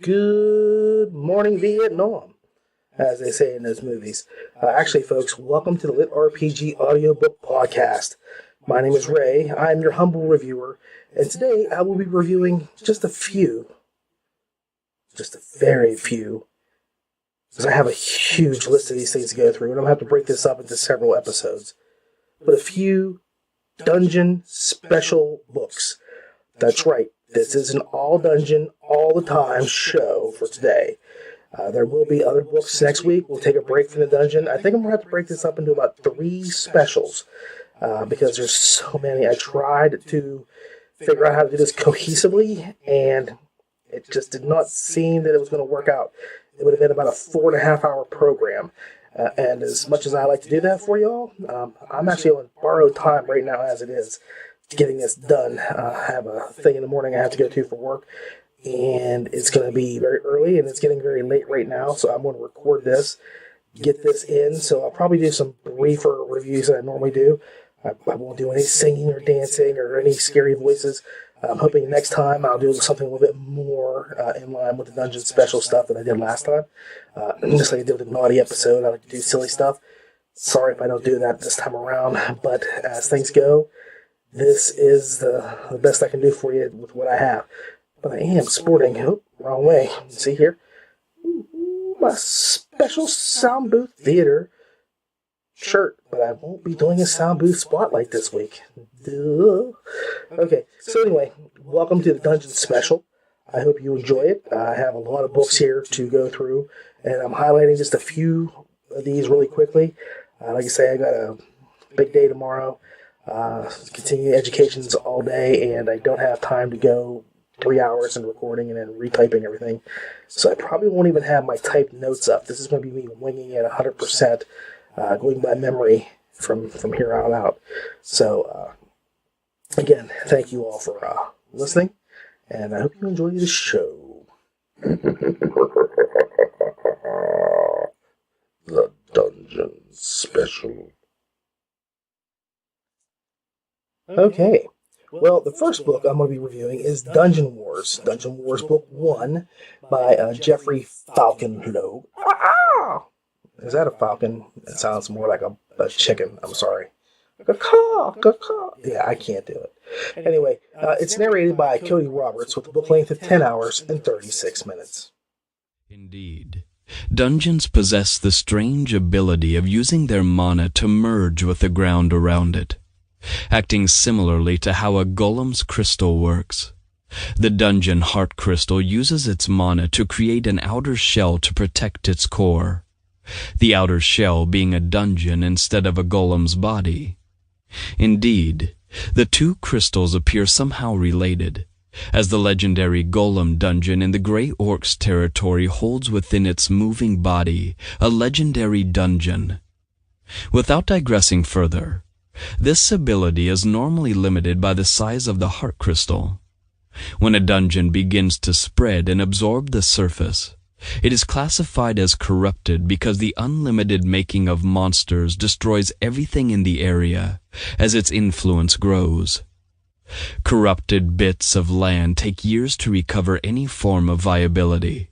Good morning, Vietnam, as they say in those movies. Actually, folks, welcome to the LitRPG Audiobook Podcast. My name is Ray. I'm your humble reviewer, and today I will be reviewing just a very few, because I have a huge list of these things to go through, and I'm going to have to break this up into several episodes. But a few dungeon special books. That's right. This is an all-dungeon, all-the-time show for today. There will be other books next week. We'll take a break from the dungeon. I think I'm going to have to break this up into about 3 specials because there's so many. I tried to figure out how to do this cohesively, and it just did not seem that it was going to work out. It would have been about a 4.5-hour program. And as much as I like to do that for y'all, I'm actually on borrowed time right now as it is, getting this done. I have a thing in the morning I have to go to for work, and it's going to be very early, and it's getting very late right now, so I'm going to record this, get this in, so I'll probably do some briefer reviews than I normally do. I won't do any singing or dancing or any scary voices. I'm hoping next time I'll do something a little bit more in line with the dungeon special stuff that I did last time. Just like I did with the naughty episode, I like to do silly stuff. Sorry if I don't do that this time around, but as things go, this is the best I can do for you with what I have. But I am sporting, wrong way, see here, my special sound booth theater shirt, but I won't be doing a sound booth spotlight this week. Duh. Okay, so anyway, welcome to the Dungeon Special. I hope you enjoy it. I have a lot of books here to go through, and I'm highlighting just a few of these really quickly. Like I say, I got a big day tomorrow. Continuing educations all day, and I don't have time to go 3 hours in recording and then retyping everything. So I probably won't even have my typed notes up. This is going to be me winging it 100%, going by memory from here on out. So, again, thank you all for listening, and I hope you enjoy the show. The Dungeon Special. Okay, well, the first book I'm going to be reviewing is Dungeon Wars Book 1 by Jeffrey Falconlogue. Is that a falcon? It sounds more like a chicken. I'm sorry. Yeah, I can't do it. Anyway, it's narrated by Cody Roberts with a book length of 10 hours and 36 minutes. Indeed, dungeons possess the strange ability of using their mana to merge with the ground around it, acting similarly to how a golem's crystal works. The dungeon heart crystal uses its mana to create an outer shell to protect its core, the outer shell being a dungeon instead of a golem's body. Indeed, the two crystals appear somehow related, as the legendary golem dungeon in the Grey Orcs territory holds within its moving body a legendary dungeon. Without digressing further, this ability is normally limited by the size of the heart crystal. When a dungeon begins to spread and absorb the surface, it is classified as corrupted because the unlimited making of monsters destroys everything in the area as its influence grows. Corrupted bits of land take years to recover any form of viability,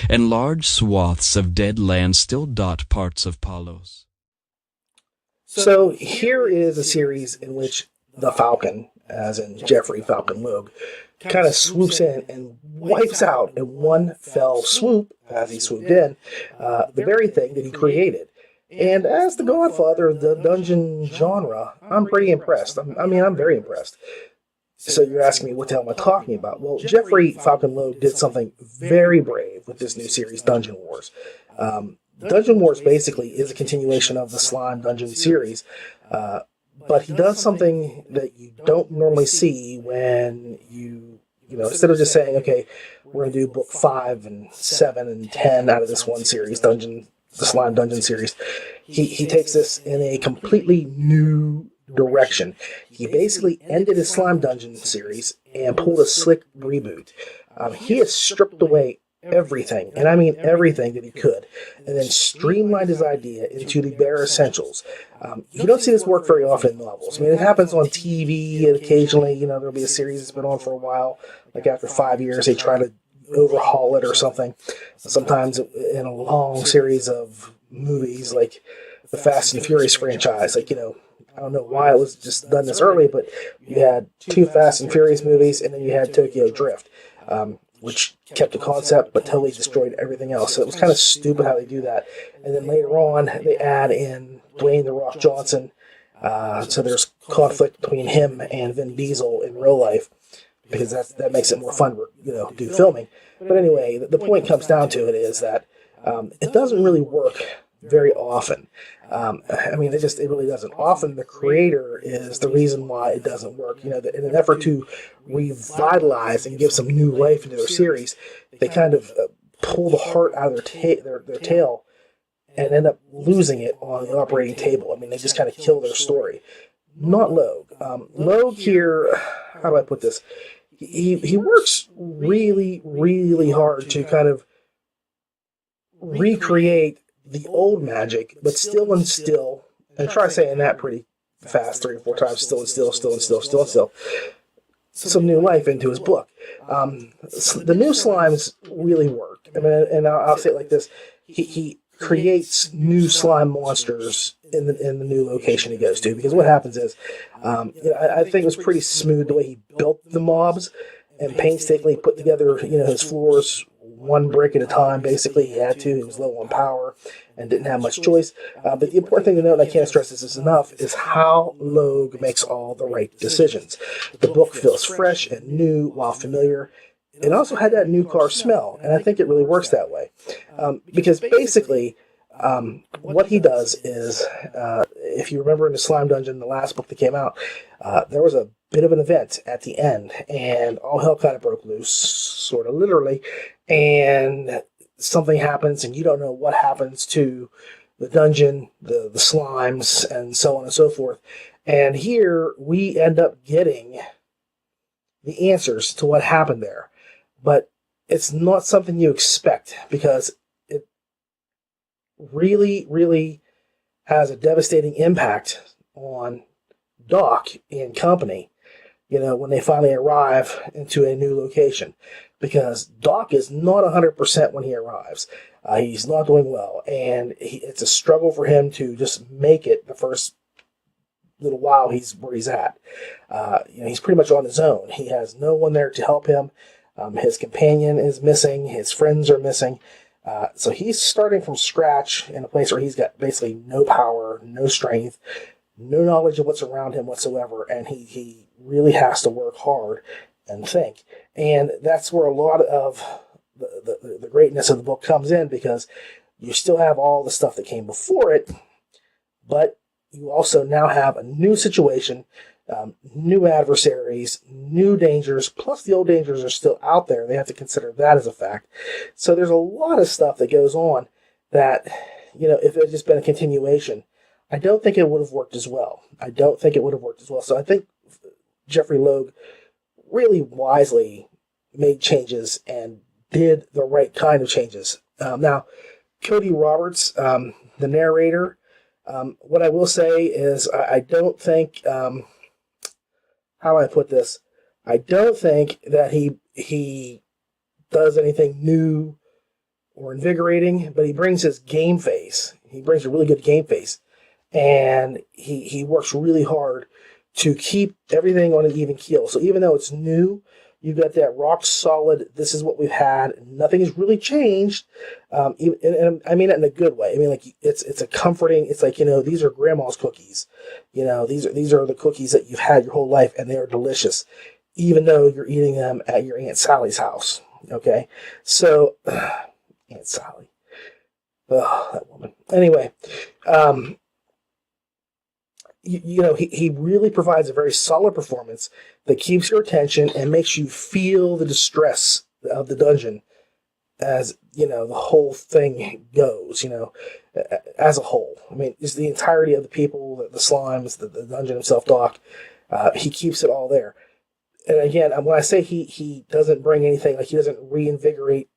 and large swaths of dead land still dot parts of Palos. So here is a series in which the Falcon, as in Jeffrey Falconlogue, kind of swoops in and wipes out in one fell swoop, as he swooped in, the very thing that he created. And as the godfather of the dungeon genre, I'm pretty impressed. I'm very impressed. So you're asking me, what the hell am I talking about? Well, Jeffrey Falconlogue did something very brave with this new series, Dungeon Wars. Dungeon Wars basically is a continuation of the Slime Dungeon series, but he does something that you don't normally see when you instead of just saying, okay, we're going to do book 5 and 7 and 10 out of this one series, the Slime Dungeon series, he takes this in a completely new direction. He basically ended his Slime Dungeon series and pulled a slick reboot. He has stripped away everything, and I mean everything that he could, and then streamlined his idea into the bare essentials. You don't see this work very often in novels. I mean, it happens on TV, and occasionally, there'll be a series that's been on for a while. Like after 5 years, they try to overhaul it or something. Sometimes in a long series of movies, like the Fast and Furious franchise, like, I don't know why it was just done this early, but you had 2 Fast and Furious movies, and then you had Tokyo Drift, which kept the concept but totally destroyed everything else. So it was kind of stupid how they do that. And then later on, they add in Dwayne "The Rock" Johnson, so there's conflict between him and Vin Diesel in real life, because that makes it more fun to do filming. But anyway, the point comes down to it is that it doesn't really work very often. It really doesn't. Often the creator is the reason why it doesn't work. In an effort to revitalize and give some new life into their series, they kind of pull the heart out of their tail and end up losing it on the operating table. They just kind of kill their story. Not Logue. Logue here, how do I put this? He works really, really hard to kind of recreate the old magic, but still instill, and try saying that pretty fast 3 or 4 times, still instill some new life into his book. The new slimes really work. And I'll say it like this: he creates new slime monsters in the new location he goes to, because what happens is, I think it was pretty smooth the way he built the mobs and painstakingly put together, his floors 1 brick at a time. Basically, he had to. He was low on power and didn't have much choice. But the important thing to note, and I can't stress this enough, is how Logue makes all the right decisions. The book feels fresh and new while familiar. It also had that new car smell, and I think it really works that way. Because basically, what he does is, if you remember in the Slime Dungeon, the last book that came out, there was a bit of an event at the end, and all hell kind of broke loose, sort of literally, and something happens, and you don't know what happens to the dungeon, the slimes, and so on and so forth. And here, we end up getting the answers to what happened there. But it's not something you expect, because it really, really has a devastating impact on Doc and company, when they finally arrive into a new location. Because Doc is not 100% when he arrives. He's not doing well, and it's a struggle for him to just make it the first little while where he's at. He's pretty much on his own. He has no one there to help him. His companion is missing. His friends are missing. So he's starting from scratch in a place where he's got basically no power, no strength, no knowledge of what's around him whatsoever, and he really has to work hard and think. And that's where a lot of the greatness of the book comes in, because you still have all the stuff that came before it, but you also now have a new situation, new adversaries, new dangers, plus the old dangers are still out there. They have to consider that as a fact. So there's a lot of stuff that goes on that, if it had just been a continuation, I don't think it would have worked as well. So I think Jeffrey Logue really wisely made changes and did the right kind of changes. Now, Cody Roberts, the narrator, what I will say is I don't think, how do I put this? I don't think that he does anything new or invigorating, but he brings his game face. He brings a really good game face. And he works really hard to keep everything on an even keel. So even though it's new, you've got that rock solid, this is what we've had, nothing has really changed. And I mean it in a good way. It's a comforting, it's like, these are grandma's cookies. These are the cookies that you've had your whole life, and they are delicious, even though you're eating them at your Aunt Sally's house. Okay? So, Aunt Sally. Oh, that woman. Anyway, he really provides a very solid performance that keeps your attention and makes you feel the distress of the dungeon as, the whole thing goes, as a whole. It's the entirety of the people, the slimes, the dungeon himself, Doc. He keeps it all there. And again, when I say he doesn't bring anything, like he doesn't reinvigorate,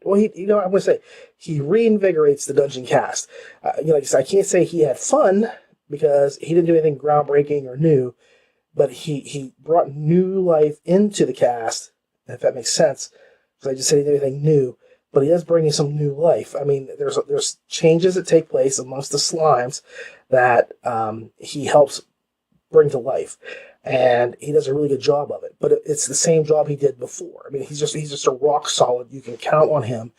well, I'm going to say he reinvigorates the dungeon cast. Like I said, I can't say he had fun, because he didn't do anything groundbreaking or new, but he brought new life into the cast, if that makes sense, because I just said he did anything new, but he does bring you some new life. I mean, there's changes that take place amongst the slimes that he helps bring to life, and he does a really good job of it. But it's the same job he did before. I mean, he's just a rock solid. You can count on him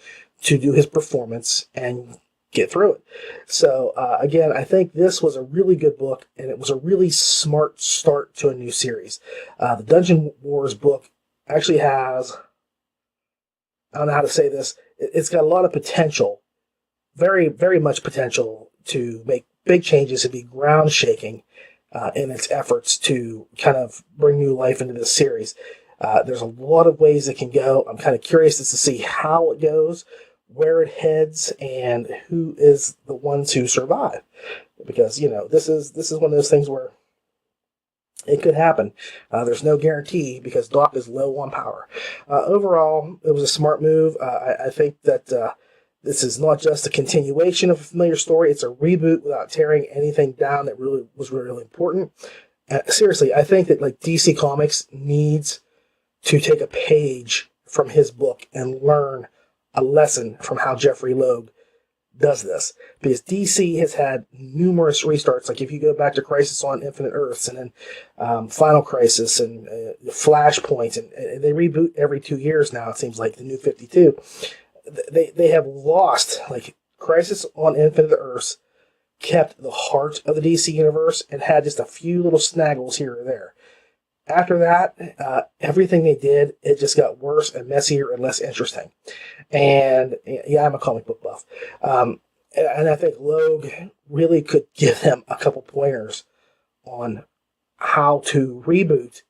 to do his performance and get through it. So again, I think this was a really good book, and it was a really smart start to a new series. The Dungeon Wars book actually has, I don't know how to say this, it's got a lot of potential, very, very much potential to make big changes and be ground shaking in its efforts to kind of bring new life into this series. There's a lot of ways it can go. I'm kind of curious to see how it goes, where it heads, and who is the ones who survive. Because, this is one of those things where it could happen. There's no guarantee because Doc is low on power. Overall, it was a smart move. I think that this is not just a continuation of a familiar story. It's a reboot without tearing anything down that was really important. Seriously, I think that DC Comics needs to take a page from his book and learn a lesson from how Jeffrey Loeb does this, because DC has had numerous restarts. Like if you go back to Crisis on Infinite Earths, and then Final Crisis, and Flashpoint, and they reboot every 2 years now. It seems like the New 52. They have lost, Crisis on Infinite Earths kept the heart of the DC universe and had just a few little snaggles here or there. After that, everything they did, it just got worse and messier and less interesting. And yeah, I'm a comic book buff. And I think Logue really could give them a couple pointers on how to reboot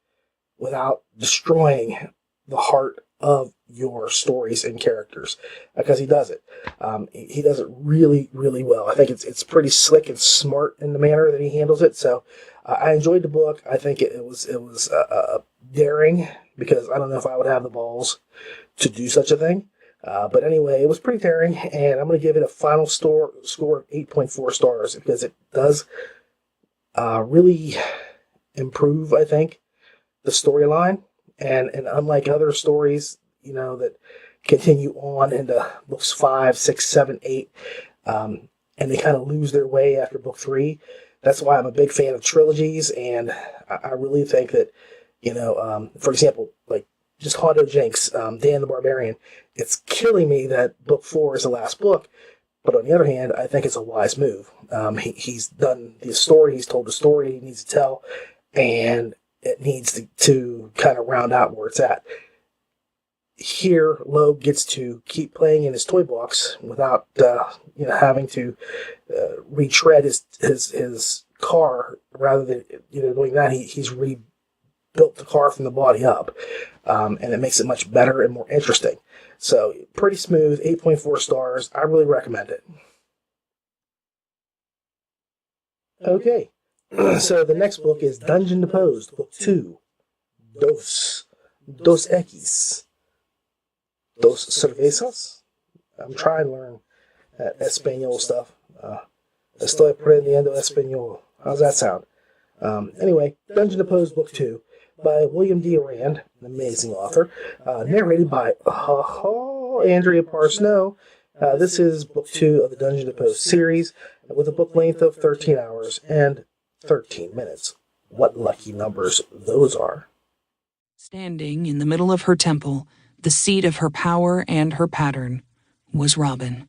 without destroying the heart of your stories and characters, because he does it. He does it really, really well. I think it's pretty slick and smart in the manner that he handles it. So I enjoyed the book. I think it was daring, because I don't know if I would have the balls to do such a thing. But anyway, it was pretty daring, and I'm going to give it a final score of 8.4 stars, because it does really improve, I think, the storyline. And unlike other stories, that continue on into books 5, 6, 7, 8, and they kind of lose their way after book 3. That's why I'm a big fan of trilogies, and I really think that, for example, just Hondo Jenks, Dan the Barbarian, it's killing me that book 4 is the last book, but on the other hand, I think it's a wise move. He's done the story, he's told the story he needs to tell, and it needs to kind of round out where it's at. Here, Loeb gets to keep playing in his toy box without, having to retread his car. Rather than doing that, he's rebuilt the car from the body up, and it makes it much better and more interesting. So, pretty smooth, 8.4 stars. I really recommend it. Okay. So the next book is Dungeon Deposed, Book 2, Dos Equis, Dos Cervezas. I'm trying to learn Espanol stuff. Estoy aprendiendo Espanol. How's that sound? Anyway, Dungeon Deposed, Book 2, by William D. Rand, an amazing author, narrated by Andrea Parsnow. This is Book 2 of the Dungeon Deposed series, with a book length of 13 hours and 13 minutes. What lucky numbers those are. Standing in the middle of her temple, the seat of her power and her pattern, was Robin.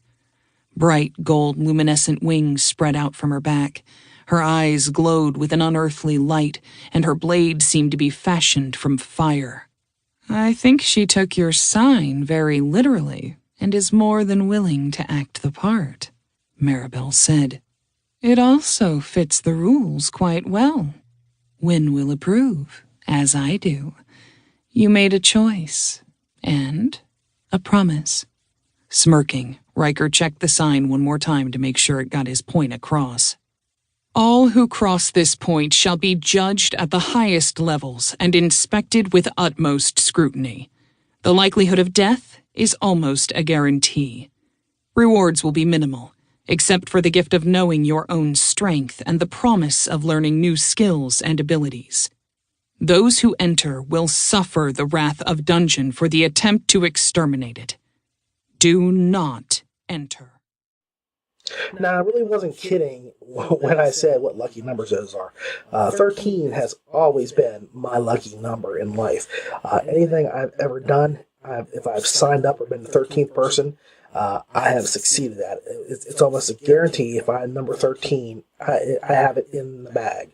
Bright gold luminescent wings spread out from her back. Her eyes glowed with an unearthly light, and her blade seemed to be fashioned from fire. "I think she took your sign very literally, and is more than willing to act the part," Maribel said. "It also fits the rules quite well. Wynne will approve, as I do. You made a choice, and a promise." Smirking, Riker checked the sign one more time to make sure it got his point across. "All who cross this point shall be judged at the highest levels and inspected with utmost scrutiny. The likelihood of death is almost a guarantee. Rewards will be minimal, except for the gift of knowing your own strength and the promise of learning new skills and abilities. Those who enter will suffer the wrath of dungeon for the attempt to exterminate it. Do not enter. Now, I really wasn't kidding when I said what lucky numbers those are. 13 has always been my lucky number in life. Anything I've ever done, if I've signed up or been the 13th person, I have succeeded at it. It's almost a guarantee. If I'm number 13, I have it in the bag.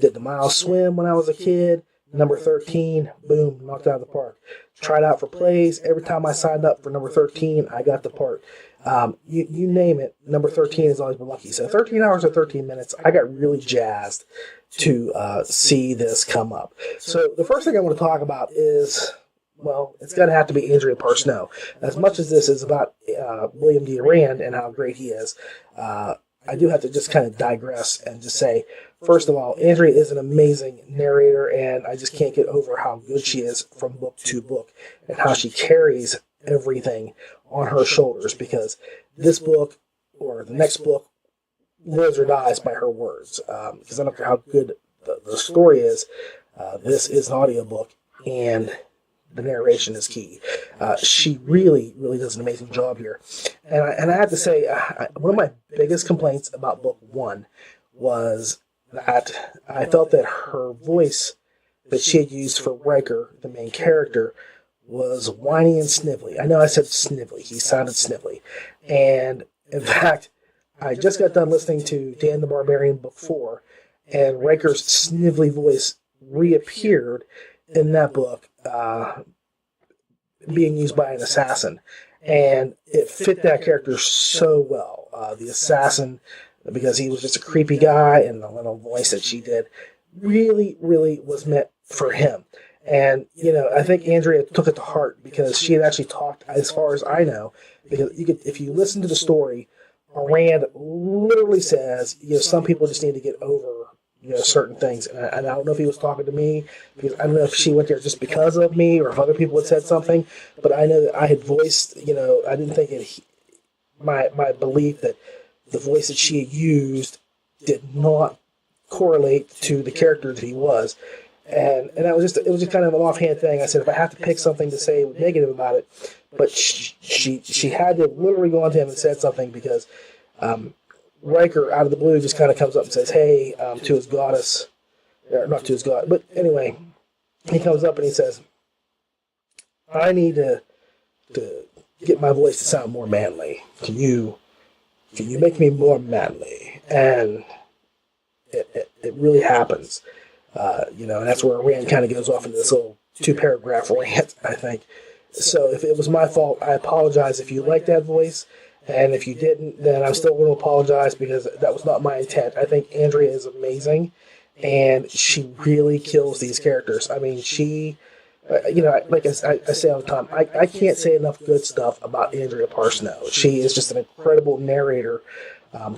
Did the mile swim when I was a kid. Number 13, boom, knocked out of the park. Tried out for plays. Every time I signed up for number 13, I got the part. You name it, number 13 has always been lucky. So 13 hours or 13 minutes, I got really jazzed to see this come up. So the first thing I want to talk about is, well, it's going to have to be Andrea Parsnow. As much as this is about William D. Rand and how great he is, I do have to just kind of digress and just say, first of all, Andrea is an amazing narrator, and I just can't get over how good she is from book to book and how she carries everything on her shoulders, because this book or the next book lives or dies by her words. Because I don't care how good the story is, this is an audiobook, and the narration is key. She really, really does an amazing job here. And I have to say, one of my biggest complaints about book one was that I felt that her voice that she had used for Riker, the main character, was whiny and snivelly. I know I said snivelly. He sounded snivelly. And in fact, I just got done listening to Dan the Barbarian book 4, and Riker's snivelly voice reappeared in that book, being used by an assassin. And it fit that character so well. The assassin, because he was just a creepy guy, and the little voice that she did really, really was meant for him. And, I think Andrea took it to heart, because she had actually talked, as far as I know, because if you listen to the story, Rand literally says, some people just need to get over, certain things. And I don't know if he was talking to me, because I don't know if she went there just because of me, or if other people had said something, but I know that I had voiced, I didn't think my belief that the voice that she had used did not correlate to the character that he was. And it was just kind of an offhand thing. I said, if I have to pick something to say negative about it, but she had to literally go on to him and said something, because Riker, out of the blue, just kind of comes up and says, hey, to his goddess, or not to his god, but anyway, he comes up and he says, I need to get my voice to sound more manly. Can you make me more manly? And it really happens. And that's where Rand kind of goes off into this little 2-paragraph rant, I think. So if it was my fault, I apologize if you liked that voice. And if you didn't, then I'm still going to apologize, because that was not my intent. I think Andrea is amazing, and she really kills these characters. I mean, she, like I say all the time, I can't say enough good stuff about Andrea Parsnow. She is just an incredible narrator.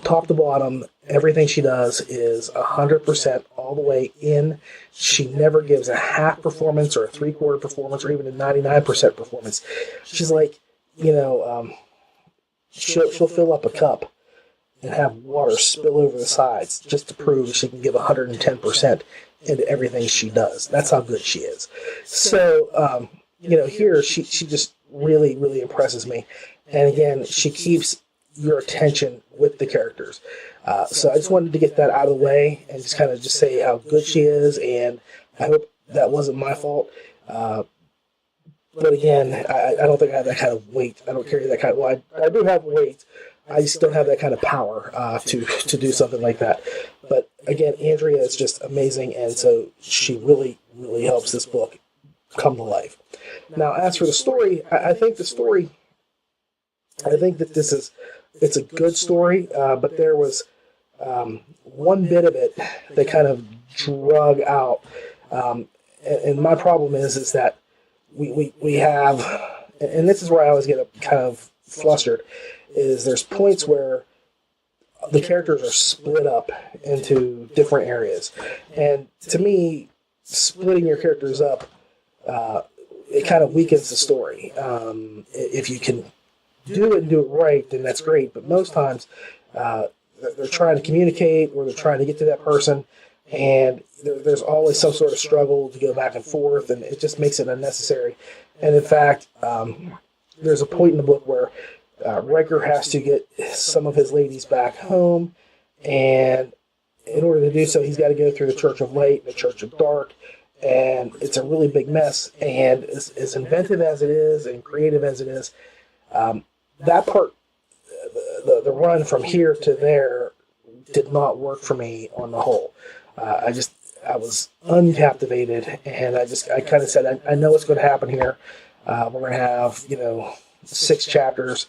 Top to bottom, everything she does is 100% all the way in. She never gives a half performance or a 3/4 performance or even a 99% performance. She's like, she'll fill up a cup and have water spill over the sides just to prove she can give 110% into everything she does. That's how good she is. So, here she just really, really impresses me. And again, she keeps your attention with the characters. So I just wanted to get that out of the way and just kind of just say how good she is, and I hope that wasn't my fault. But again, I don't think I have that kind of weight. I don't carry that kind of, well, I do have weight. I just don't have that kind of power to do something like that. But again, Andrea is just amazing, and so she really, really helps this book come to life. Now, as for the story, I think that it's a good story, but there was one bit of it that kind of drug out. And my problem is that we have, and this is where I always get kind of flustered, is there's points where the characters are split up into different areas. And to me, splitting your characters up, it kind of weakens the story. If you can do it and do it right, then that's great. But most times, they're trying to communicate, or they're trying to get to that person, and there's always some sort of struggle to go back and forth, and it just makes it unnecessary. And in fact, there's a point in the book where Riker has to get some of his ladies back home, and in order to do so, he's got to go through the Church of Light and the Church of Dark, and it's a really big mess. And as inventive as it is and creative as it is, that part, the run from here to there, did not work for me on the whole. I was uncaptivated, and I kind of said, I know what's going to happen here. We're going to have, 6 chapters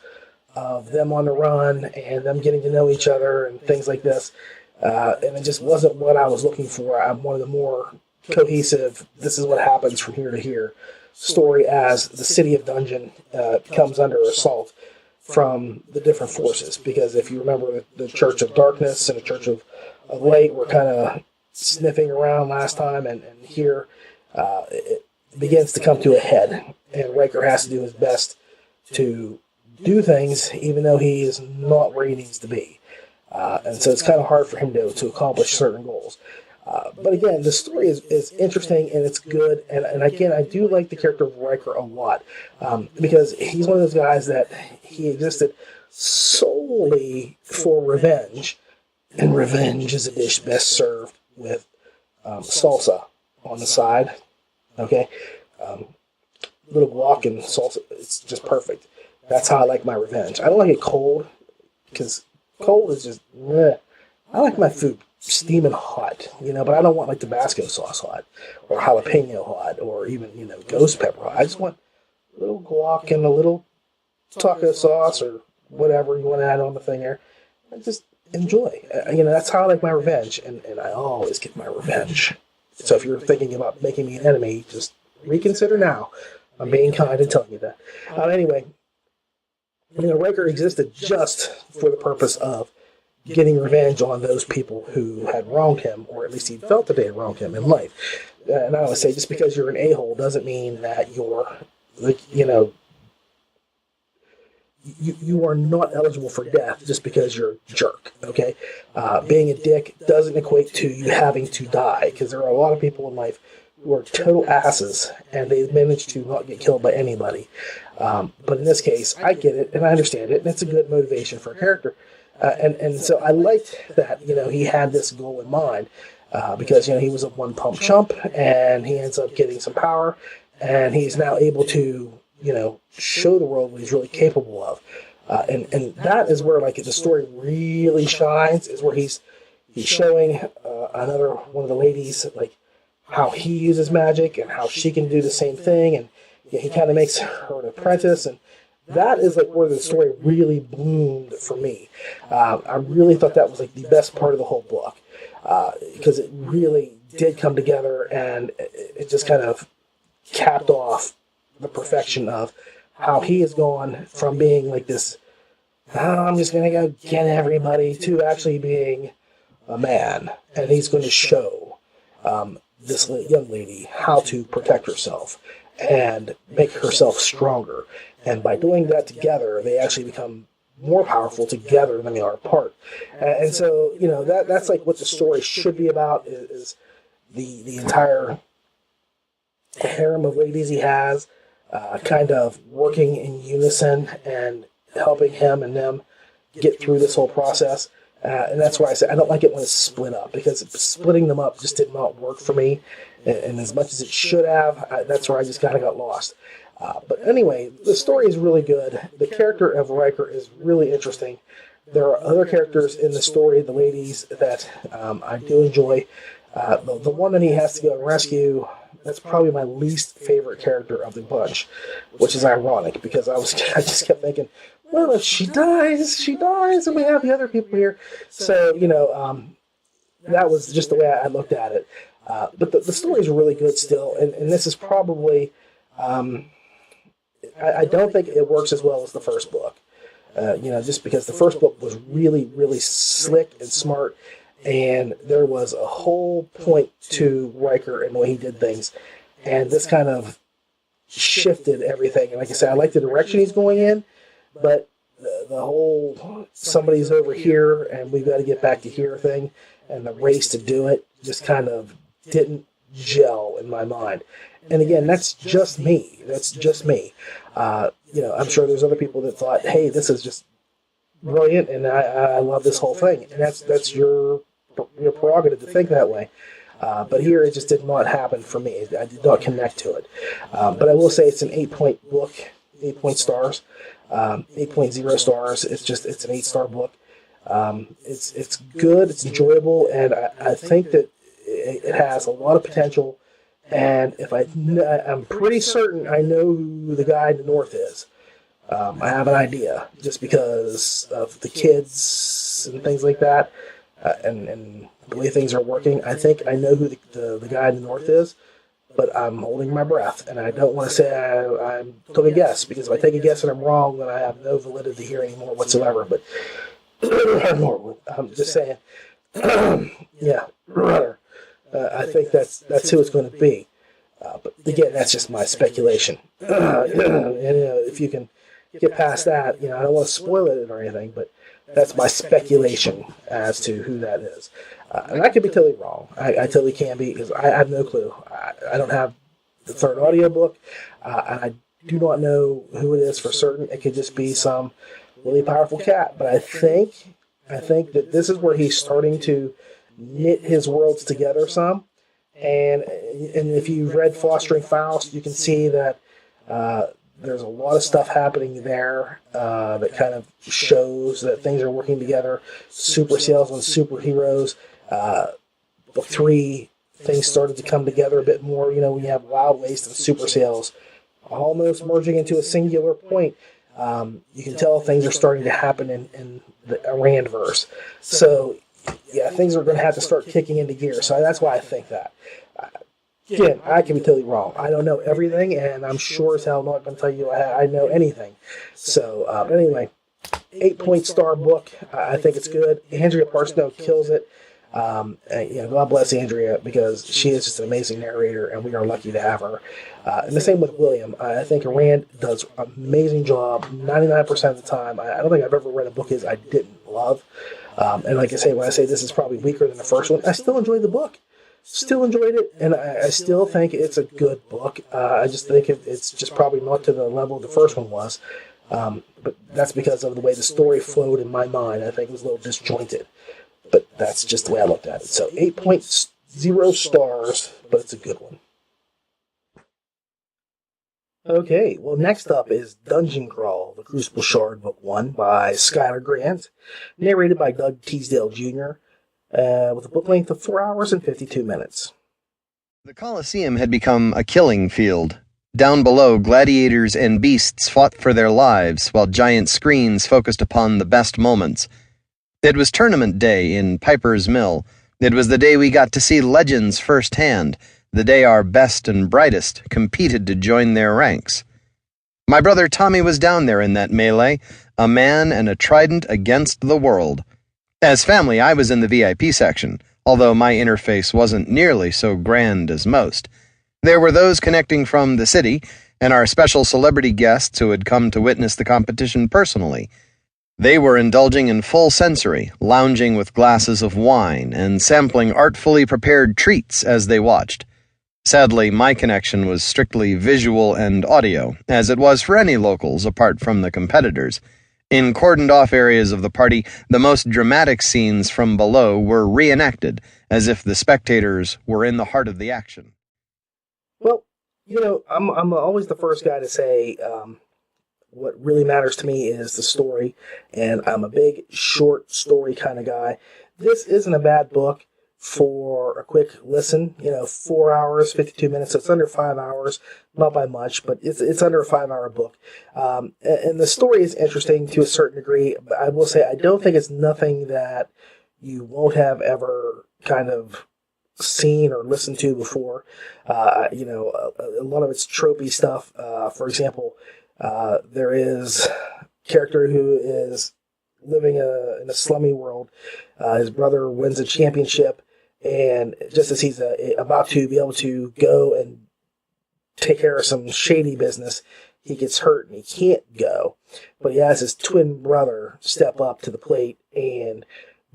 of them on the run and them getting to know each other and things like this. And it just wasn't what I was looking for. I wanted a more cohesive, this is what happens from here to here story as the city of Dungeon comes under assault from the different forces. Because if you remember, the Church of Darkness and the Church of Light were kind of sniffing around last time, and here it begins to come to a head, and Riker has to do his best to do things even though he is not where he needs to be. And so it's kind of hard for him to accomplish certain goals. But again, the story is interesting and it's good. And again, I do like the character of Riker a lot because he's one of those guys that he existed solely for revenge. And revenge is a dish best served with salsa on the side. Okay? Little guac and salsa. It's just perfect. That's how I like my revenge. I don't like it cold because cold is just meh. I like my food steaming hot, but I don't want like Tabasco sauce hot or jalapeno hot or even, ghost pepper hot. I just want a little guac and a little taco sauce or whatever you want to add on the thing there. I just enjoy. That's how I like my revenge, and I always get my revenge. So if you're thinking about making me an enemy, just reconsider now. I'm being kind and telling you that. Anyway, Riker existed just for the purpose of getting revenge on those people who had wronged him, or at least he felt that they had wronged him in life. And I always say, just because you're an a-hole doesn't mean that you're, you are not eligible for death just because you're a jerk, okay? Being a dick doesn't equate to you having to die, because there are a lot of people in life who are total asses, and they manage to not get killed by anybody. But in this case, I get it, and I understand it, and it's a good motivation for a character. And so I liked that, he had this goal in mind, because, he was a one-pump chump, and he ends up getting some power, and he's now able to, show the world what he's really capable of. And that is where, the story really shines, is where he's showing another one of the ladies, how he uses magic and how she can do the same thing, and he kind of makes her an apprentice, and that is where the story really bloomed for me. I really thought that was the best part of the whole book, because it really did come together, and it just kind of capped off the perfection of how he has gone from being this, I'm just going to go get everybody, to actually being a man, and he's going to show this young lady how to protect herself and make herself stronger. And by doing that together, they actually become more powerful together than they are apart. And so, that's what the story should be about, is the entire harem of ladies he has, kind of working in unison and helping him and them get through this whole process. And that's why I say I don't like it when it's split up, because splitting them up just did not work for me. And as much as it should have, that's where I just kind of got lost. But anyway, the story is really good. The character of Riker is really interesting. There are other characters in the story, the ladies, that I do enjoy. The one that he has to go and rescue, that's probably my least favorite character of the bunch, which is ironic, because I just kept thinking, well, if she dies, and we have the other people here. So, that was just the way I looked at it. But the story is really good still, and this is probably, I don't think it works as well as the first book. Just because the first book was really, really slick and smart, and there was a whole point to Riker and the way he did things, and this kind of shifted everything. And like I said, I like the direction he's going in, but the whole somebody's over here and we've got to get back to here thing and the race to do it just kind of didn't gel in my mind. And again, that's just me. I'm sure there's other people that thought, hey, this is just brilliant and I love this whole thing. And that's your prerogative to think that way. But here it just did not happen for me. I did not connect to it. But I will say it's an 8-point book, 8 stars, 8.0 stars. It's an 8-star book. It's good, it's enjoyable, and I think that it has a lot of potential. And I'm pretty certain I know who the guy in the north is. I have an idea just because of the kids and things like that, and the way things are working. I think I know who the guy in the north is, but I'm holding my breath, and I don't want to say I took a guess, because if I take a guess and I'm wrong, then I have no validity here anymore whatsoever. But I'm just saying, yeah, runner. I think that's who it's going to be. But again, that's just my speculation. If you can get past that, I don't want to spoil it or anything, but that's my speculation as to who that is. And I could be totally wrong. I totally can be, because I have no clue. I don't have the third audiobook, and I do not know who it is for certain. It could just be some really powerful cat. But I think that this is where he's starting to knit his worlds together some. And if you've read Fostering Faust, you can see that there's a lot of stuff happening there that kind of shows that things are working together. Super sales and superheroes. Book 3, things started to come together a bit more. When you have Wild Waste and super sales almost merging into a singular point, you can tell things are starting to happen in the Randverse. So, yeah, things are going to have to start kicking into gear. So that's why I think that. Again, I can be totally wrong. I don't know everything, and I'm sure as hell not going to tell you I know anything. So, anyway, 8-point star book. I think it's good. Andrea Parsnow kills it. God bless Andrea, because she is just an amazing narrator, and we are lucky to have her. And the same with William. I think Rand does an amazing job 99% of the time. I don't think I've ever read a book his I didn't love. And like I say, when I say this is probably weaker than the first one, I still enjoyed the book. Still enjoyed it, and I still think it's a good book. I just think it's just probably not to the level the first one was. But that's because of the way the story flowed in my mind. I think it was a little disjointed. But that's just the way I looked at it. So 8.0 stars, but it's a good one. Okay, well, next up is Dungeon Crawl, The Crucible Shard, Book 1 by Skylar Grant, narrated by Doug Teasdale Jr., with a book length of 4 hours and 52 minutes. The Colosseum had become a killing field. Down below, gladiators and beasts fought for their lives, while giant screens focused upon the best moments. It was tournament day in Piper's Mill. It was the day we got to see legends firsthand, the day our best and brightest competed to join their ranks. My brother Tommy was down there in that melee, a man and a trident against the world. As family, I was in the VIP section, although my interface wasn't nearly so grand as most. There were those connecting from the city, and our special celebrity guests who had come to witness the competition personally. They were indulging in full sensory, lounging with glasses of wine, and sampling artfully prepared treats as they watched. Sadly, my connection was strictly visual and audio, as it was for any locals apart from the competitors. In cordoned-off areas of the party, the most dramatic scenes from below were reenacted, as if the spectators were in the heart of the action. Well, I'm always the first guy to say what really matters to me is the story, and I'm a big, short story kind of guy. This isn't a bad book for a quick listen, 4 hours, 52 minutes, so it's under 5 hours, not by much, but it's under a 5-hour book. And the story is interesting to a certain degree, but I will say I don't think it's nothing that you won't have ever kind of seen or listened to before. A lot of it's tropey stuff. For example, there is a character who is living in a slummy world. His brother wins a championship, and just as he's about to be able to go and take care of some shady business, he gets hurt and he can't go. But he has his twin brother step up to the plate and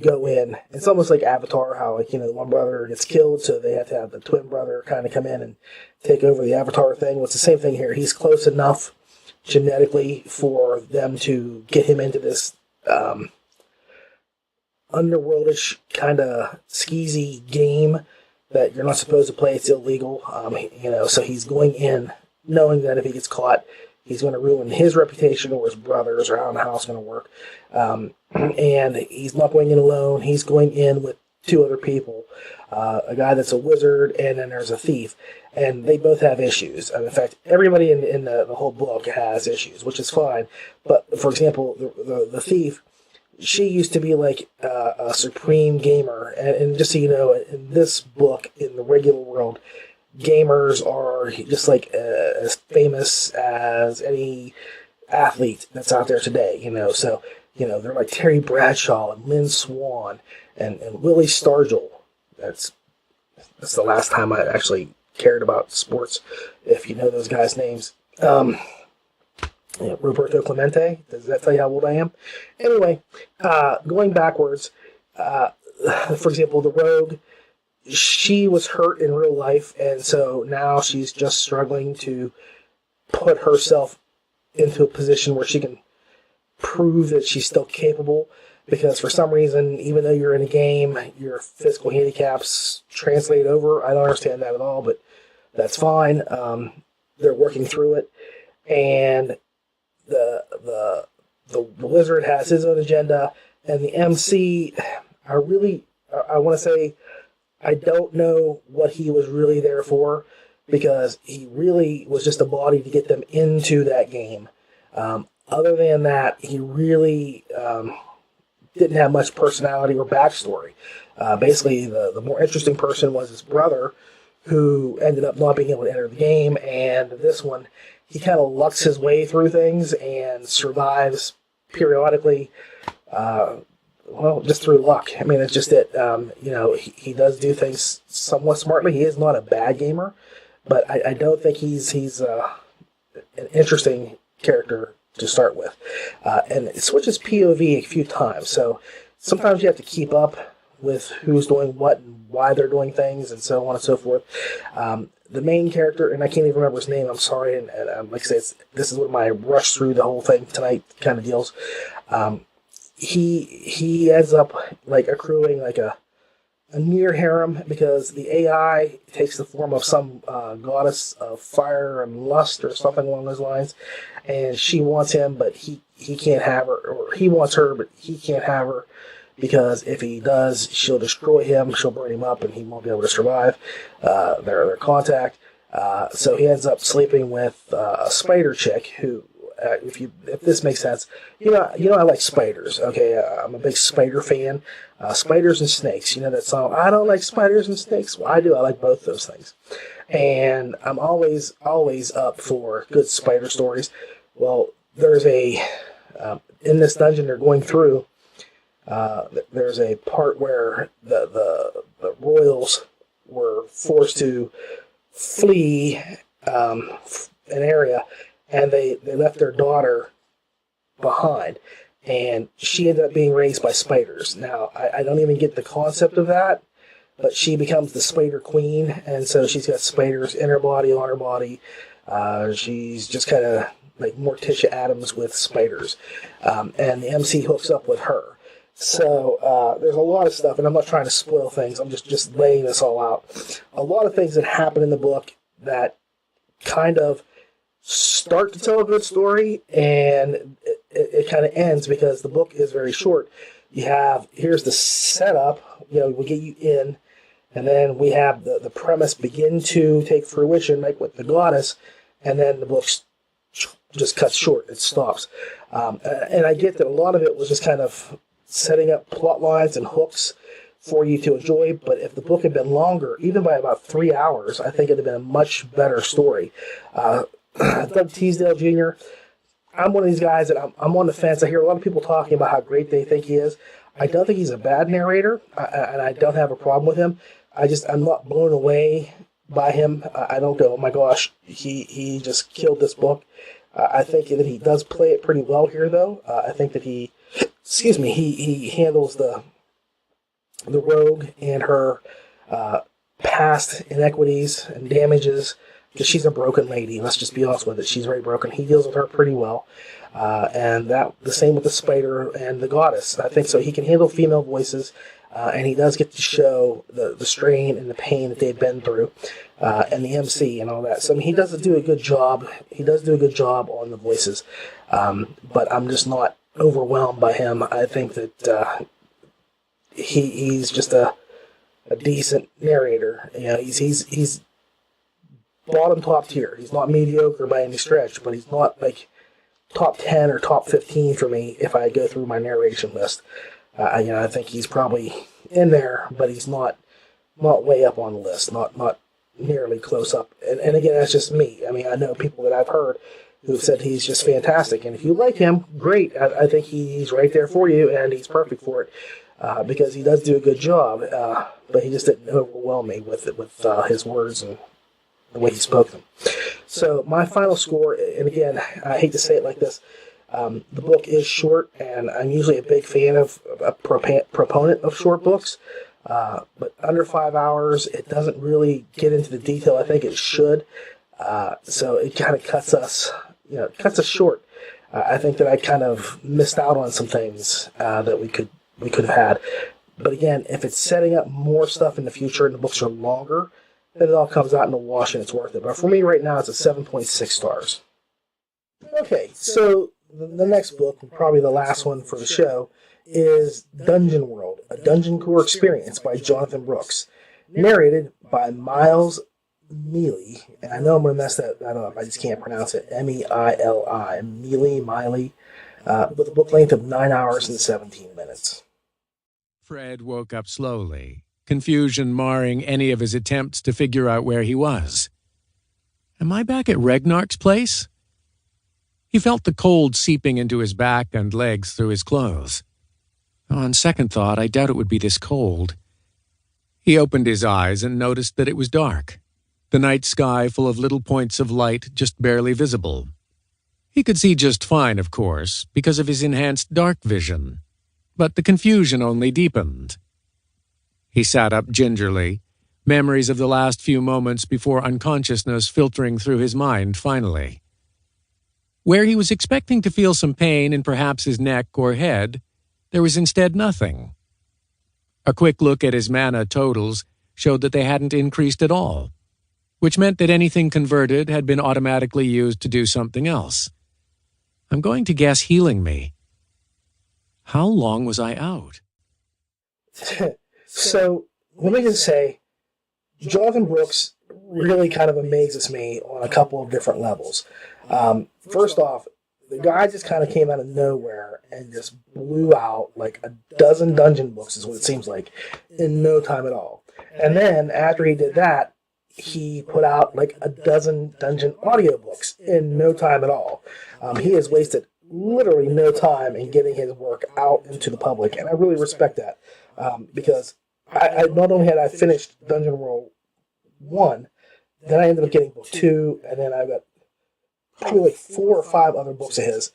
go in. It's almost like Avatar, how the one brother gets killed, so they have to have the twin brother kind of come in and take over the Avatar thing. Well, it's the same thing here. He's close enough genetically for them to get him into this underworldish kind of skeezy game that you're not supposed to play. It's illegal. So he's going in knowing that if he gets caught, he's going to ruin his reputation or his brother's, or I don't know how it's going to work. And he's not going in alone. He's going in with two other people, a guy that's a wizard, and then there's a thief. And they both have issues. In fact, everybody in the whole book has issues, which is fine. But, for example, the thief, she used to be like a supreme gamer. And just so you know, in this book, in the regular world, gamers are just like as famous as any athlete that's out there today, So, they're like Terry Bradshaw and Lynn Swan and Willie Stargell. That's the last time I actually cared about sports, if you know those guys' names. Roberto Clemente, does that tell you how old I am? Anyway, going backwards, for example, the rogue, she was hurt in real life, and so now she's just struggling to put herself into a position where she can prove that she's still capable, because for some reason, even though you're in a game, your physical handicaps translate over. I don't understand that at all, but that's fine. They're working through it, and the wizard has his own agenda, and the MC, I want to say, I don't know what he was really there for, because he really was just a body to get them into that game. Other than that, he really didn't have much personality or backstory. Basically, the more interesting person was his brother, who ended up not being able to enter the game, and this one, he kind of lucks his way through things and survives periodically, just through luck. I mean, it's just that, he does do things somewhat smartly. He is not a bad gamer, but I don't think he's an interesting character to start with. And it switches POV a few times, so sometimes you have to keep up with who's doing what and why they're doing things, and so on and so forth. The main character, and I can't even remember his name, I'm sorry, and like I said, this is one of my rush through the whole thing tonight kind of deals. He ends up like accruing like a near harem, because the AI takes the form of some goddess of fire and lust or something along those lines, and she wants him, but he can't have her, or he wants her, but he can't have her, because if he does, she'll destroy him, she'll burn him up, and he won't be able to survive their contact. So he ends up sleeping with a spider chick who, if this makes sense, I like spiders. Okay, I'm a big spider fan. Spiders and snakes. That song, I don't like spiders and snakes. Well, I do. I like both those things, and I'm always up for good spider stories. Well, there's in this dungeon they're going through. There's a part where the royals were forced to flee an area, and they left their daughter behind, and she ended up being raised by spiders. Now, I don't even get the concept of that, but she becomes the spider queen, and so she's got spiders in her body, on her body. She's just kind of like Morticia Addams with spiders, and the MC hooks up with her. So there's a lot of stuff, and I'm not trying to spoil things. I'm just laying this all out. A lot of things that happen in the book that kind of start to tell a good story, and it kind of ends because the book is very short. Here's the setup, we get you in, and then we have the premise begin to take fruition, like with the goddess, and then the book just cuts short. It stops. And I get that a lot of it was just kind of setting up plot lines and hooks for you to enjoy, but if the book had been longer, even by about 3 hours, I think it would have been a much better story. Doug Teasdale Jr., I'm one of these guys that I'm on the fence. I hear a lot of people talking about how great they think he is. I don't think he's a bad narrator, and I don't have a problem with him. I'm not blown away by him. I don't go, oh my gosh, he just killed this book. I think that he does play it pretty well here, though. I think that he handles the rogue and her past inequities and damages, because she's a broken lady. Let's just be honest with it. She's very broken. He deals with her pretty well. And that the same with the spider and the goddess. I think so. He can handle female voices, and he does get to show the strain and the pain that they've been through, and the MC and all that. So I mean, he does do a good job. He does do a good job on the voices, but I'm just not overwhelmed by him. I think that he's just a decent narrator. You know, he's bottom top tier. He's not mediocre by any stretch, but he's not like top 10 or top 15 for me if I go through my narration list. I think he's probably in there, but he's not way up on the list, not nearly close up. And again, that's just me. I mean, I know people that I've heard who've said he's just fantastic, and if you like him, great. I think he's right there for you, and he's perfect for it, because he does do a good job, but he just didn't overwhelm me with his words and the way he spoke them. So my final score, and again, I hate to say it like this, the book is short, and I'm usually a big fan of a proponent of short books, but under 5 hours, it doesn't really get into the detail I think it should, so it kind of cuts us short. I think that I kind of missed out on some things that we could have had, but again, if it's setting up more stuff in the future and the books are longer, then it all comes out in the wash and it's worth it. But for me right now, it's a 7.6 stars. Okay, so the next book, probably the last one for the show, is Dungeon World, a Dungeon Core Experience by Jonathan Brooks, narrated by Miles Mealy. And I know I'm going to mess that up. I just can't pronounce it. Meili. Mealy, with a book length of 9 hours and 17 minutes. Fred woke up slowly, confusion marring any of his attempts to figure out where he was. Am I back at Regnark's place? He felt the cold seeping into his back and legs through his clothes. On second thought, I doubt it would be this cold. He opened his eyes and noticed that it was dark, the night sky full of little points of light just barely visible. He could see just fine, of course, because of his enhanced dark vision, but the confusion only deepened. He sat up gingerly, memories of the last few moments before unconsciousness filtering through his mind finally. Where he was expecting to feel some pain in perhaps his neck or head, there was instead nothing. A quick look at his mana totals showed that they hadn't increased at all, which meant that anything converted had been automatically used to do something else. I'm going to guess healing me. How long was I out? So, let me just say, Jonathan Brooks really kind of amazes me on a couple of different levels. First off, the guy just kind of came out of nowhere and just blew out like a dozen dungeon books, is what it seems like, in no time at all. And then, after he did that, he put out like a dozen dungeon audiobooks in no time at all. He has wasted literally no time in getting his work out into the public, and I really respect that, because I not only had I finished Dungeon World 1, then I ended up getting book 2, and then I got probably like 4 or 5 other books of his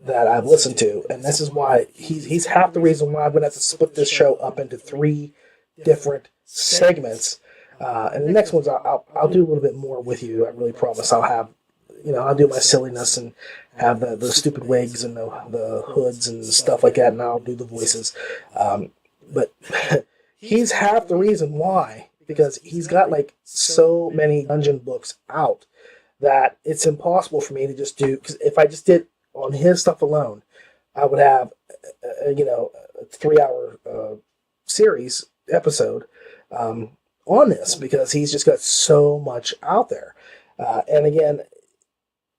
that I've listened to, and this is why he's half the reason why I'm going to have to split this show up into 3 different segments, and the next ones I'll do a little bit more with you. I really promise. I'll do my silliness and have the stupid wigs and the hoods and stuff like that, and I'll do the voices, but he's half the reason why, because he's got like so many dungeon books out that it's impossible for me to just do, because if I just did on his stuff alone, I would have a 3-hour series episode on this, because he's just got so much out there. And again,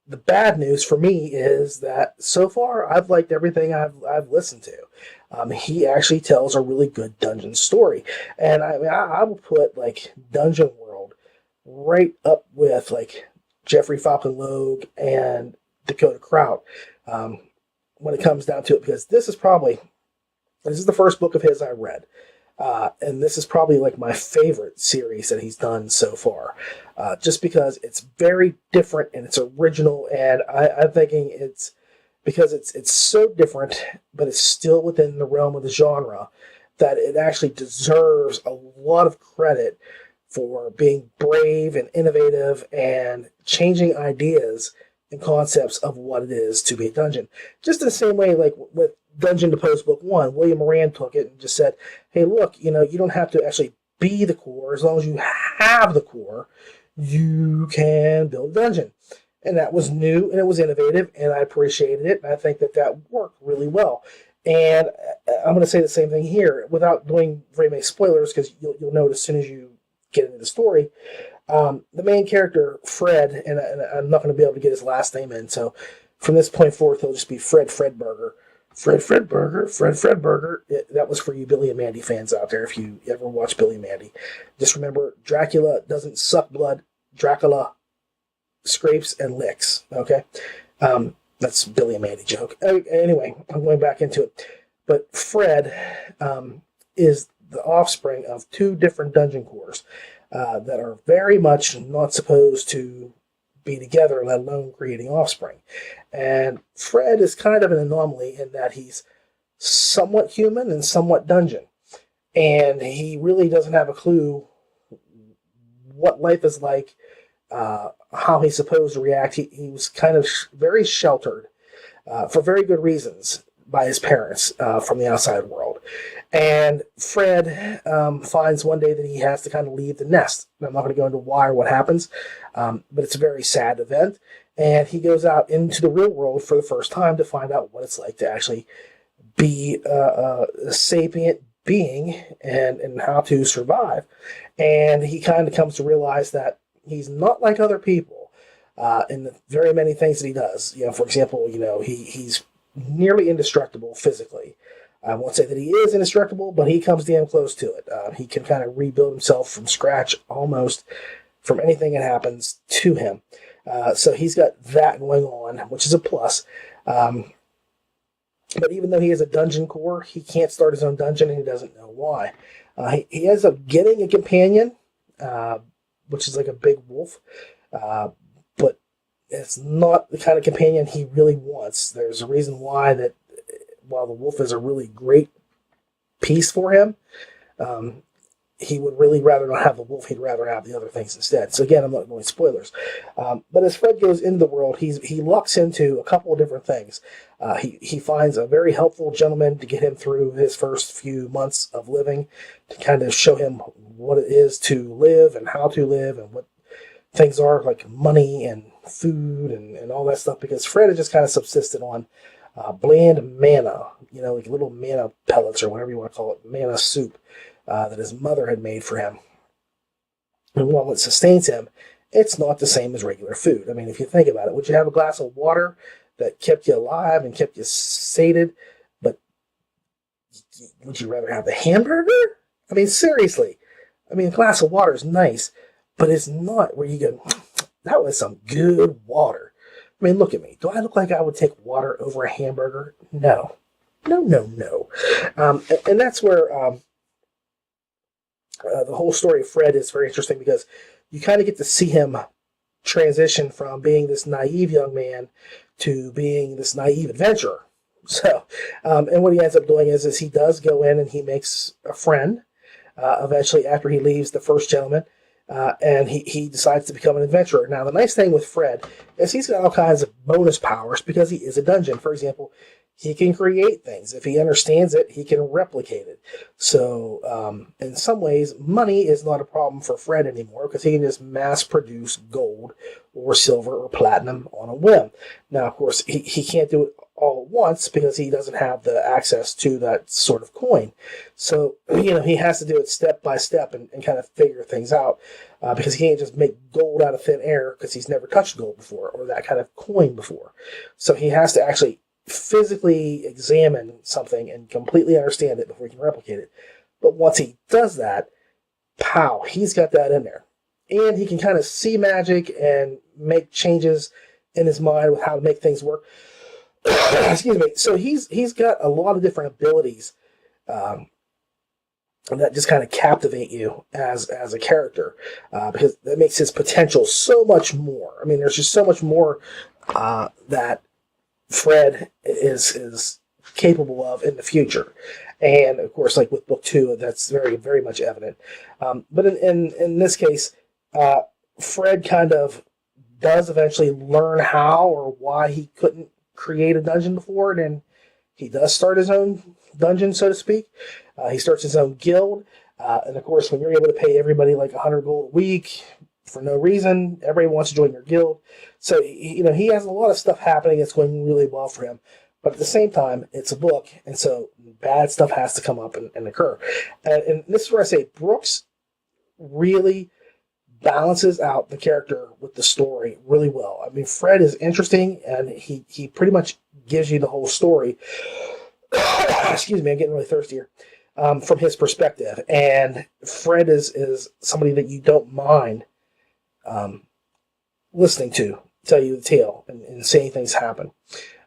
the bad news for me is that so far I've liked everything I've listened to. He actually tells a really good dungeon story, and I will put like Dungeon World right up with like Jeffrey Falcon Logue and Dakota Kraut when it comes down to it, because this is the first book of his I read. And this is probably like my favorite series that he's done so far, just because it's very different and it's original. And I'm thinking it's because it's so different, but it's still within the realm of the genre, that it actually deserves a lot of credit for being brave and innovative and changing ideas and concepts of what it is to be a dungeon. Just in the same way, like with Dungeon Deposed Book 1, William Moran took it and just said, hey, look, you don't have to actually be the core. As long as you have the core, you can build a dungeon. And that was new, and it was innovative, and I appreciated it, and I think that worked really well. And I'm going to say the same thing here, without doing very many spoilers, because you'll note as soon as you get into the story, the main character, Fred, and I'm not going to be able to get his last name in, so from this point forth, he'll just be Fredburger. Fredburger. That was for you Billy and Mandy fans out there, if you ever watch Billy and Mandy. Just remember, Dracula doesn't suck blood. Dracula scrapes and licks, okay? That's Billy and Mandy joke. Anyway, I'm going back into it. But Fred is the offspring of two different dungeon cores that are very much not supposed to be together, let alone creating offspring. And Fred is kind of an anomaly in that he's somewhat human and somewhat dungeon. And he really doesn't have a clue what life is like, how he's supposed to react. He was kind of very sheltered for very good reasons by his parents from the outside world. And Fred finds one day that he has to kind of leave the nest. I'm not going to go into why or what happens, but it's a very sad event. And he goes out into the real world for the first time to find out what it's like to actually be a sapient being and how to survive. And he kind of comes to realize that he's not like other people in the very many things that he does. For example, he's nearly indestructible physically. I won't say that he is indestructible, but he comes damn close to it. He can kind of rebuild himself from scratch almost from anything that happens to him. So he's got that going on, which is a plus. But even though he has a dungeon core, he can't start his own dungeon, and he doesn't know why. He ends up getting a companion, which is like a big wolf, but it's not the kind of companion he really wants. There's a reason why that while the wolf is a really great piece for him, he would really rather not have the wolf. He'd rather have the other things instead. So again, I'm not going spoilers. But as Fred goes into the world, he lucks into a couple of different things. He finds a very helpful gentleman to get him through his first few months of living, to kind of show him what it is to live and how to live and what things are, like money and food and all that stuff, because Fred had just kind of subsisted on bland manna, like little manna pellets or whatever you want to call it, manna soup that his mother had made for him. And while it sustains him, it's not the same as regular food. I mean, if you think about it, would you have a glass of water that kept you alive and kept you sated, but would you rather have the hamburger? I mean, seriously. I mean, a glass of water is nice, but it's not where you go, that was some good water. I mean, look at me. Do I look like I would take water over a hamburger? No. No. And that's where the whole story of Fred is very interesting, because you kind of get to see him transition from being this naive young man to being this naive adventurer. So, and what he ends up doing is he does go in and he makes a friend eventually after he leaves the first gentleman. And he decides to become an adventurer. Now, the nice thing with Fred is he's got all kinds of bonus powers because he is a dungeon. For example, he can create things. If he understands it, he can replicate it. So, in some ways, money is not a problem for Fred anymore, because he can just mass produce gold or silver or platinum on a whim. Now, of course, he can't do it all at once because he doesn't have the access to that sort of coin. So, he has to do it step by step and kind of figure things out, because he can't just make gold out of thin air because he's never touched gold before or that kind of coin before. So he has to actually physically examine something and completely understand it before he can replicate it. But once he does that, pow, he's got that in there. And he can kind of see magic and make changes in his mind with how to make things work. Excuse me. So he's got a lot of different abilities that just kind of captivate you as a character, because that makes his potential so much more. I mean, there's just so much more that Fred is capable of in the future. And of course, like with book 2, that's very, very much evident. But in this case, Fred kind of does eventually learn how or why he couldn't create a dungeon before, and he does start his own dungeon, so to speak. He starts his own guild, and of course, when you're able to pay everybody like 100 gold a week for no reason, everybody wants to join your guild. So, he has a lot of stuff happening that's going really well for him. But at the same time, it's a book, and so bad stuff has to come up and occur. And this is where I say Brooks really balances out the character with the story really well. I mean, Fred is interesting, and he pretty much gives you the whole story. Excuse me, I'm getting really thirsty here. From his perspective. And Fred is somebody that you don't mind listening to tell you the tale and seeing things happen.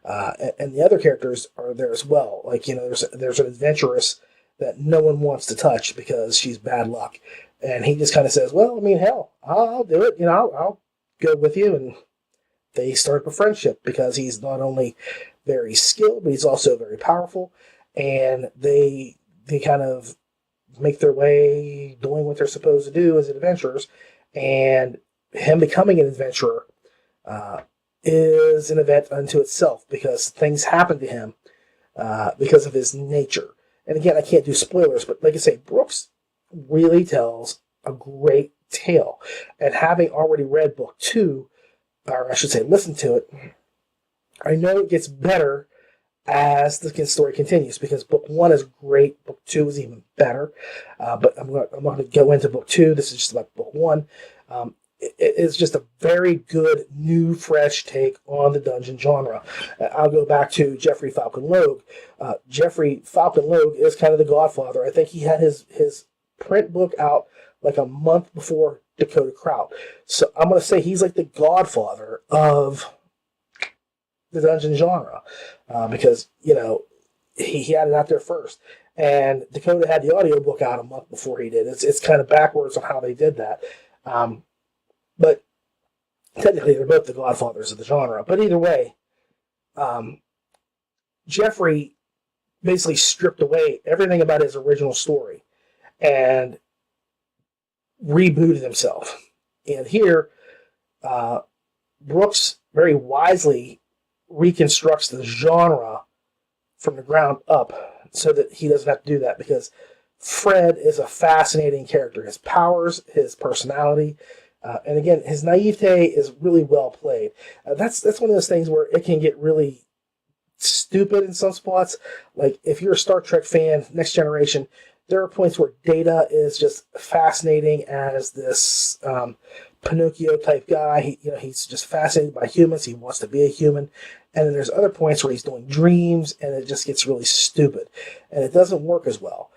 And the other characters are there as well. Like, there's an adventuress that no one wants to touch because she's bad luck. And he just kind of says, well, I mean, hell, I'll do it. I'll go with you. And they start a friendship because he's not only very skilled, but he's also very powerful. And they kind of make their way doing what they're supposed to do as adventurers. And him becoming an adventurer is an event unto itself because things happen to him because of his nature. And again, I can't do spoilers, but like I say, Brooks really tells a great tale. And having already read book 2, or I should say listened to it, I know it gets better as the story continues, because book 1 is great, book 2 is even better. But I'm not going to go into book 2. This is just about book 1. It's just a very good, new, fresh take on the dungeon genre. I'll go back to Geoffrey Falcon Logue. Geoffrey Falcon Logue is kind of the godfather. I think he had his print book out like a month before Dakota Kraut. So I'm going to say he's like the godfather of the dungeon genre, because he had it out there first, and Dakota had the audiobook out a month before he did. It's kind of backwards on how they did that, but technically they're both the godfathers of the genre. But either way, Geoffrey basically stripped away everything about his original story and rebooted himself. And here, Brooks very wisely reconstructs the genre from the ground up so that he doesn't have to do that, because Fred is a fascinating character. His powers, his personality, and again, his naivete is really well played. That's one of those things where it can get really stupid in some spots. Like, if you're a Star Trek fan, Next Generation, there are points where Data is just fascinating as this Pinocchio type guy. He's just fascinated by humans. He wants to be a human. And then there's other points where he's doing dreams, and it just gets really stupid, and it doesn't work as well.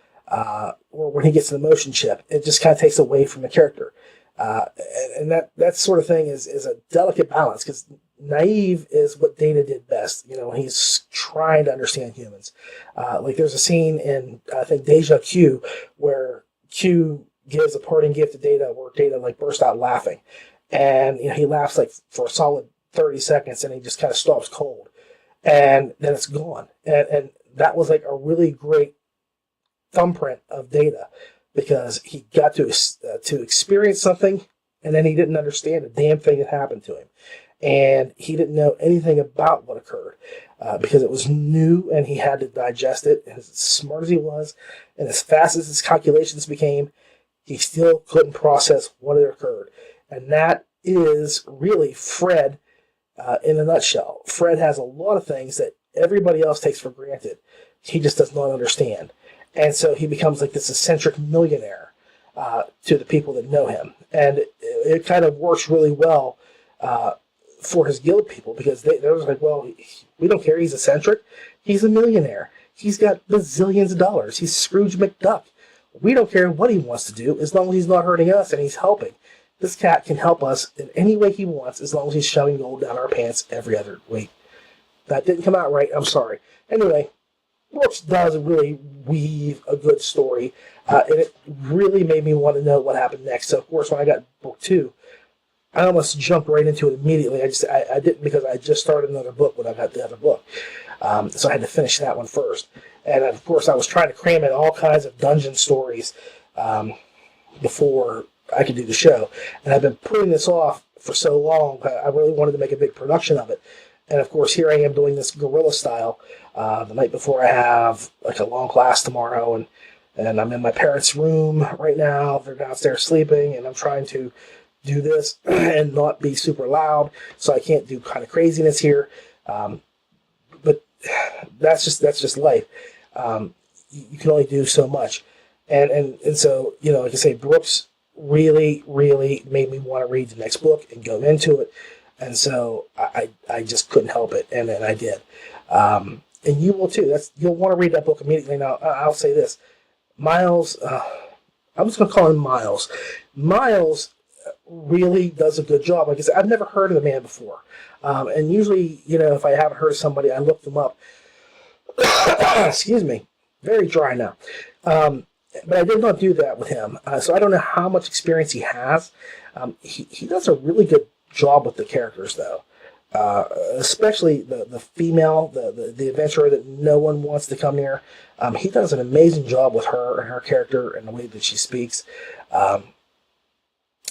Or when he gets in the motion chip, it just kind of takes away from the character. And that sort of thing is a delicate balance, because naive is what Data did best. He's trying to understand humans. Like, there's a scene in, I think, Deja Q, where Q gives a parting gift to Data, where Data bursts out laughing, and he laughs for a solid 30 seconds, and he just kind of stops cold, and then it's gone. And that was a really great thumbprint of Data, because he got to experience something, and then he didn't understand a damn thing that happened to him, and he didn't know anything about what occurred, because it was new, and he had to digest it. And as smart as he was, and as fast as his calculations became, he still couldn't process what had occurred. And that is really Fred in a nutshell. Fred has a lot of things that everybody else takes for granted. He just does not understand. And so he becomes this eccentric millionaire to the people that know him. And it kind of works really well for his guild people, because they're like, well, we don't care. He's eccentric. He's a millionaire. He's got bazillions of dollars. He's Scrooge McDuck. We don't care what he wants to do as long as he's not hurting us and he's helping. This cat can help us in any way he wants as long as he's shoving gold down our pants every other week. That didn't come out right. I'm sorry. Anyway, Brooks does really weave a good story And it really made me want to know what happened next. So, of course, when I got book 2, I almost jumped right into it immediately. I didn't, because I just started another book when I got the other book. So I had to finish that one first. And, of course, I was trying to cram in all kinds of dungeon stories before I could do the show. And I've been putting this off for so long. I really wanted to make a big production of it. And, of course, here I am doing this guerrilla style the night before I have like a long class tomorrow. And I'm in my parents' room right now. They're downstairs sleeping, and I'm trying to do this and not be super loud, so I can't do kind of craziness here. But that's just life. You can only do so much. And so, like I say, Brooks really, really made me want to read the next book and go into it. And so I just couldn't help it, and I did. And you will too. You'll want to read that book immediately. Now, I'll say this. Miles, I'm just going to call him Miles. Miles really does a good job. Like I said, I've never heard of the man before. And usually, if I haven't heard of somebody, I look them up. Excuse me. Very dry now. But I did not do that with him. So I don't know how much experience he has. He does a really good job with the characters, though. Especially the female, the adventurer that no one wants to come near. He does an amazing job with her and her character and the way that she speaks.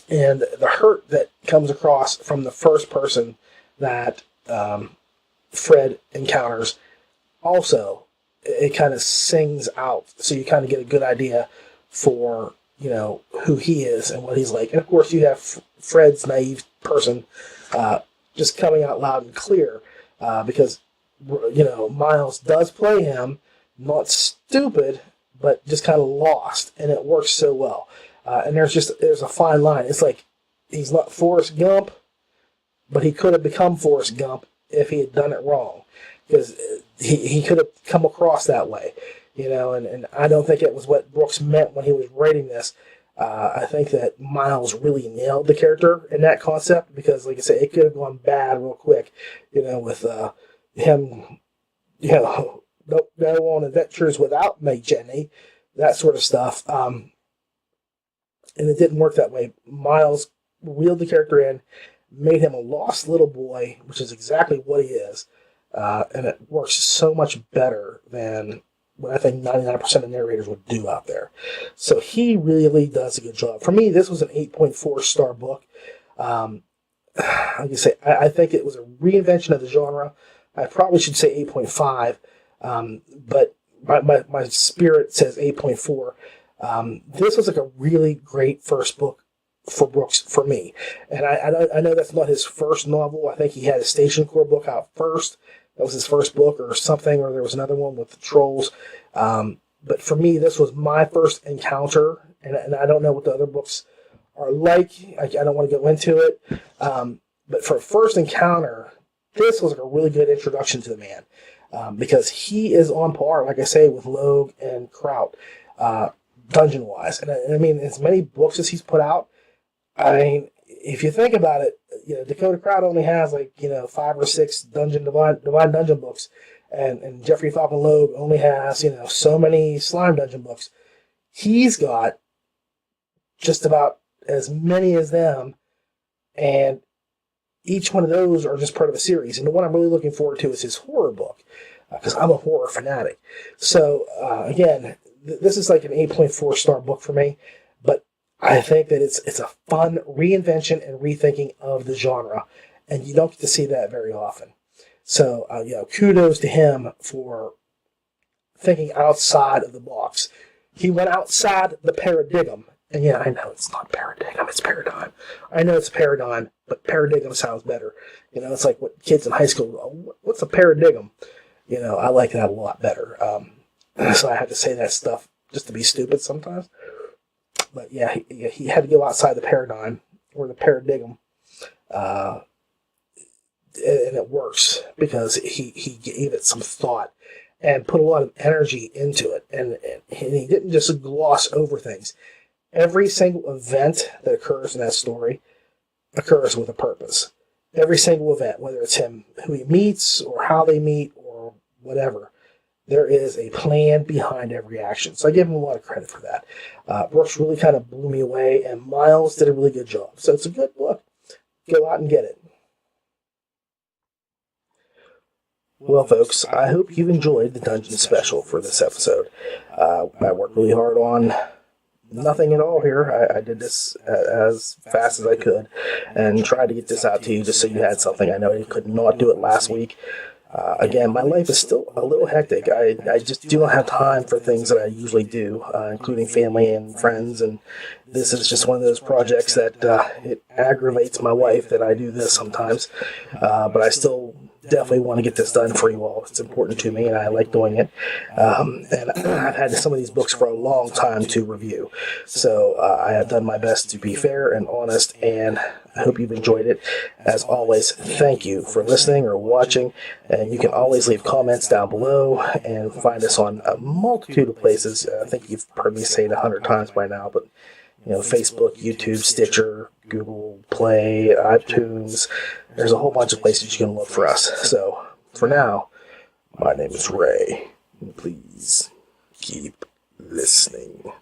And the hurt that comes across from the first person that Fred encounters, also, it kind of sings out. So you kind of get a good idea for, who he is and what he's like. And of course, you have Fred's naive person just coming out loud and clear, because, Miles does play him, not stupid, but just kind of lost, and it works so well. And there's a fine line. It's like he's not Forrest Gump, but he could have become Forrest Gump if he had done it wrong, because he could have come across that way, and I don't think it was what Brooks meant when he was writing this. I think that Miles really nailed the character in that concept, because, like I said, it could have gone bad real quick, with him, don't go on adventures without me, Jenny, that sort of stuff. And it didn't work that way. Miles reeled the character in, made him a lost little boy, which is exactly what he is. And it works so much better than what I think 99% of narrators would do out there. So he really does a good job. For me, this was an 8.4 star book. Like I say, I think it was a reinvention of the genre. I probably should say 8.5, but my spirit says 8.4. This was like a really great first book for Brooks for me. And I know that's not his first novel. I think he had a Station Core book out first. That was his first book or something, or there was another one with the trolls. But for me, this was my first encounter, and I don't know what the other books are like. I don't want to go into it. But for first encounter, this was like a really good introduction to the man, because he is on par, like I say, with Logue and Kraut, dungeon-wise. And I mean, as many books as he's put out, I mean, if you think about it, Dakota Kraut only has 5 or 6 Divine Dungeon books, and Jeffrey Falcon Logue only has, so many Slime Dungeon books. He's got just about as many as them, and each one of those are just part of a series. And the one I'm really looking forward to is his horror book, because I'm a horror fanatic. So, again, this is like an 8.4 star book for me, but I think that it's a fun reinvention and rethinking of the genre, and you don't get to see that very often. So, kudos to him for thinking outside of the box. He went outside the paradigm, and yeah, I know it's not paradigm, it's paradigm. I know it's a paradigm, but paradigm sounds better. It's like what kids in high school go, what's a paradigm? I like that a lot better. So I have to say that stuff just to be stupid sometimes. But yeah, he had to go outside the paradigm or the paradigm, and it works because he gave it some thought and put a lot of energy into it, and he didn't just gloss over things. Every single event that occurs in that story occurs with a purpose. Every single event, whether it's him, who he meets, or how they meet, or whatever, there is a plan behind every action. So I give him a lot of credit for that. Brooks really kind of blew me away, and Miles did a really good job. So it's a good book. Go out and get it. Well, folks, I hope you've enjoyed the Dungeon Special for this episode. I worked really hard on nothing at all here. I did this as fast as I could and tried to get this out to you just so you had something. I know you could not do it last week. Again, my life is still a little hectic. I just do not have time for things that I usually do, including family and friends, and this is just one of those projects that it aggravates my wife that I do this sometimes, but I still definitely want to get this done for you all. It's important to me, and I like doing it. And I've had some of these books for a long time to review, so I have done my best to be fair and honest, and I hope you've enjoyed it. As always, thank you for listening or watching, and you can always leave comments down below and find us on a multitude of places. I think you've heard me say it 100 times by now, but Facebook, YouTube, Stitcher, Google Play, iTunes. There's a whole bunch of places you can look for us. So, for now, my name is Ray. Please keep listening.